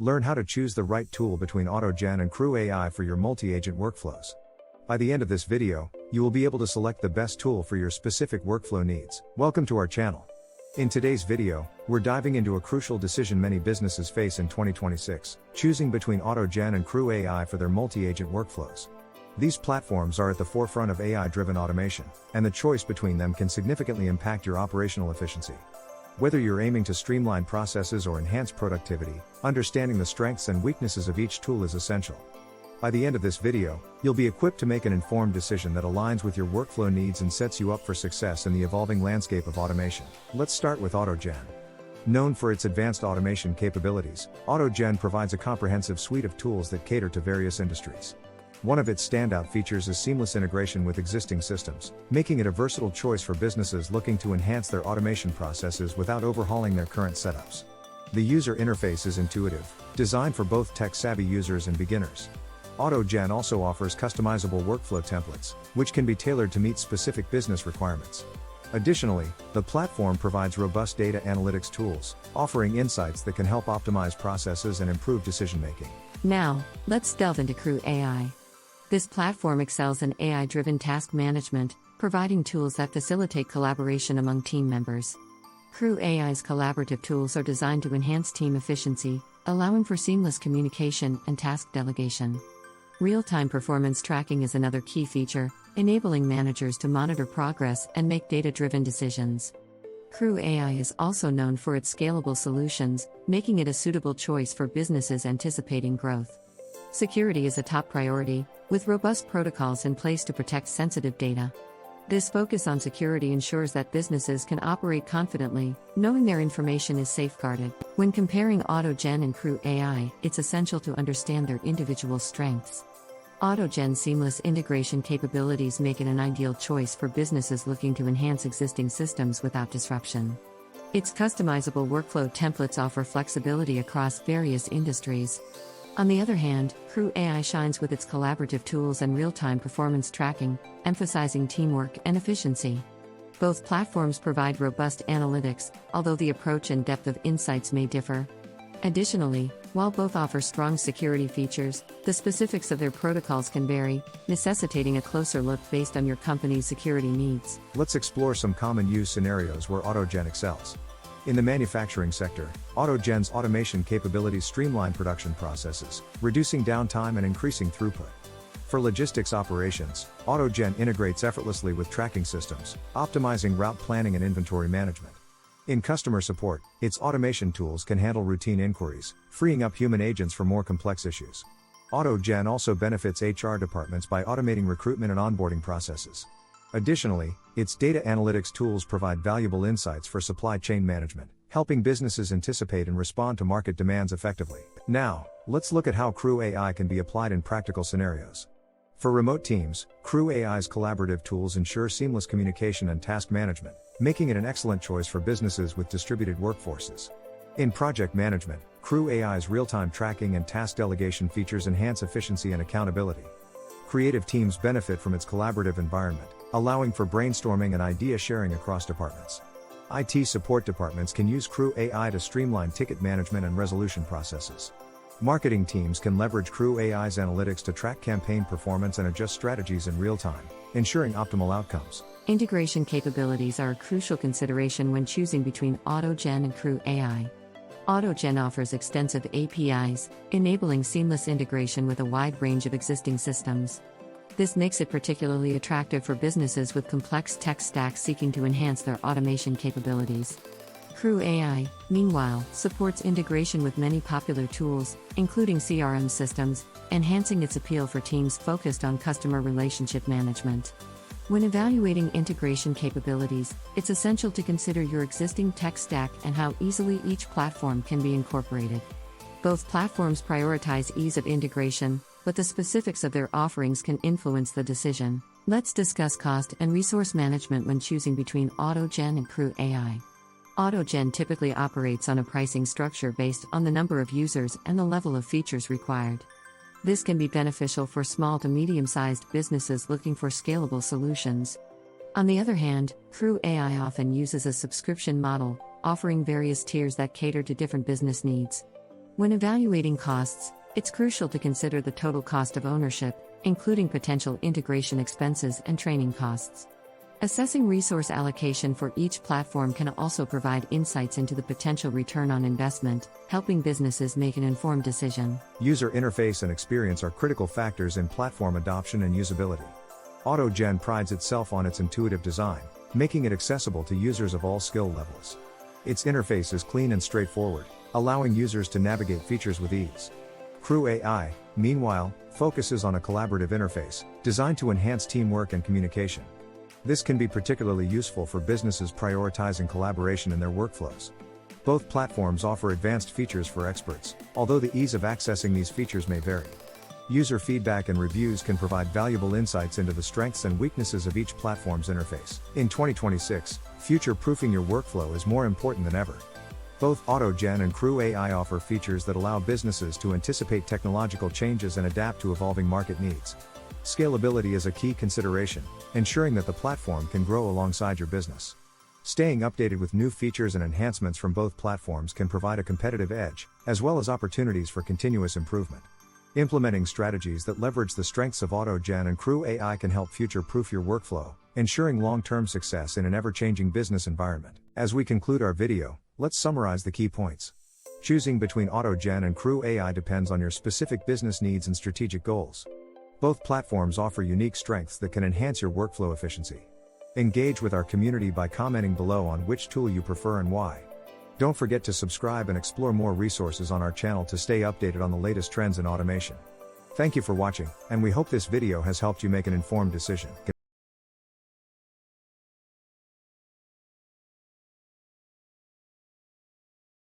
Learn how to choose the right tool between AutoGen and CrewAI for your multi-agent workflows. By the end of this video, you will be able to select the best tool for your specific workflow needs. Welcome to our channel. In today's video, we're diving into a crucial decision many businesses face in 2026, choosing between AutoGen and CrewAI for their multi-agent workflows. These platforms are at the forefront of AI-driven automation, and the choice between them can significantly impact your operational efficiency. Whether you're aiming to streamline processes or enhance productivity, understanding the strengths and weaknesses of each tool is essential. By the end of this video, you'll be equipped to make an informed decision that aligns with your workflow needs and sets you up for success in the evolving landscape of automation. Let's start with AutoGen. Known for its advanced automation capabilities, AutoGen provides a comprehensive suite of tools that cater to various industries. One of its standout features is seamless integration with existing systems, making it a versatile choice for businesses looking to enhance their automation processes without overhauling their current setups. The user interface is intuitive, designed for both tech-savvy users and beginners. AutoGen also offers customizable workflow templates, which can be tailored to meet specific business requirements. Additionally, the platform provides robust data analytics tools, offering insights that can help optimize processes and improve decision-making. Now, let's delve into CrewAI. This platform excels in AI-driven task management, providing tools that facilitate collaboration among team members. CrewAI's collaborative tools are designed to enhance team efficiency, allowing for seamless communication and task delegation. Real-time performance tracking is another key feature, enabling managers to monitor progress and make data-driven decisions. CrewAI is also known for its scalable solutions, making it a suitable choice for businesses anticipating growth. Security is a top priority, with robust protocols in place to protect sensitive data. This focus on security ensures that businesses can operate confidently, knowing their information is safeguarded. When comparing AutoGen and CrewAI, it's essential to understand their individual strengths. AutoGen's seamless integration capabilities make it an ideal choice for businesses looking to enhance existing systems without disruption. Its customizable workflow templates offer flexibility across various industries. On the other hand, CrewAI shines with its collaborative tools and real-time performance tracking, emphasizing teamwork and efficiency. Both platforms provide robust analytics, although the approach and depth of insights may differ. Additionally, while both offer strong security features, the specifics of their protocols can vary, necessitating a closer look based on your company's security needs. Let's explore some common use scenarios where AutoGen excels. In the manufacturing sector, AutoGen's automation capabilities streamline production processes, reducing downtime and increasing throughput. For logistics operations, AutoGen integrates effortlessly with tracking systems, optimizing route planning and inventory management. In customer support, its automation tools can handle routine inquiries, freeing up human agents for more complex issues. AutoGen also benefits HR departments by automating recruitment and onboarding processes. Additionally, its data analytics tools provide valuable insights for supply chain management, helping businesses anticipate and respond to market demands effectively. Now, let's look at how CrewAI can be applied in practical scenarios. For remote teams, CrewAI's collaborative tools ensure seamless communication and task management, making it an excellent choice for businesses with distributed workforces. In project management, CrewAI's real-time tracking and task delegation features enhance efficiency and accountability. Creative teams benefit from its collaborative environment, allowing for brainstorming and idea sharing across departments. IT support departments can use CrewAI to streamline ticket management and resolution processes. Marketing teams can leverage CrewAI's analytics to track campaign performance and adjust strategies in real time, ensuring optimal outcomes. Integration capabilities are a crucial consideration when choosing between AutoGen and CrewAI. AutoGen offers extensive APIs, enabling seamless integration with a wide range of existing systems. This makes it particularly attractive for businesses with complex tech stacks seeking to enhance their automation capabilities. CrewAI, meanwhile, supports integration with many popular tools, including CRM systems, enhancing its appeal for teams focused on customer relationship management. When evaluating integration capabilities, it's essential to consider your existing tech stack and how easily each platform can be incorporated. Both platforms prioritize ease of integration, but the specifics of their offerings can influence the decision. Let's discuss cost and resource management when choosing between AutoGen and CrewAI. AutoGen typically operates on a pricing structure based on the number of users and the level of features required. This can be beneficial for small to medium-sized businesses looking for scalable solutions. On the other hand, CrewAI often uses a subscription model, offering various tiers that cater to different business needs. When evaluating costs, it's crucial to consider the total cost of ownership, including potential integration expenses and training costs. Assessing resource allocation for each platform can also provide insights into the potential return on investment, helping businesses make an informed decision. User interface and experience are critical factors in platform adoption and usability. AutoGen prides itself on its intuitive design, making it accessible to users of all skill levels. Its interface is clean and straightforward, allowing users to navigate features with ease. CrewAI, meanwhile, focuses on a collaborative interface, designed to enhance teamwork and communication. This can be particularly useful for businesses prioritizing collaboration in their workflows. Both platforms offer advanced features for experts, although the ease of accessing these features may vary. User feedback and reviews can provide valuable insights into the strengths and weaknesses of each platform's interface. In 2026, future-proofing your workflow is more important than ever. Both AutoGen and CrewAI offer features that allow businesses to anticipate technological changes and adapt to evolving market needs. Scalability is a key consideration, ensuring that the platform can grow alongside your business. Staying updated with new features and enhancements from both platforms can provide a competitive edge, as well as opportunities for continuous improvement. Implementing strategies that leverage the strengths of AutoGen and CrewAI can help future-proof your workflow, ensuring long-term success in an ever-changing business environment. As we conclude our video, let's summarize the key points. Choosing between AutoGen and CrewAI depends on your specific business needs and strategic goals. Both platforms offer unique strengths that can enhance your workflow efficiency. Engage with our community by commenting below on which tool you prefer and why. Don't forget to subscribe and explore more resources on our channel to stay updated on the latest trends in automation. Thank you for watching, and we hope this video has helped you make an informed decision.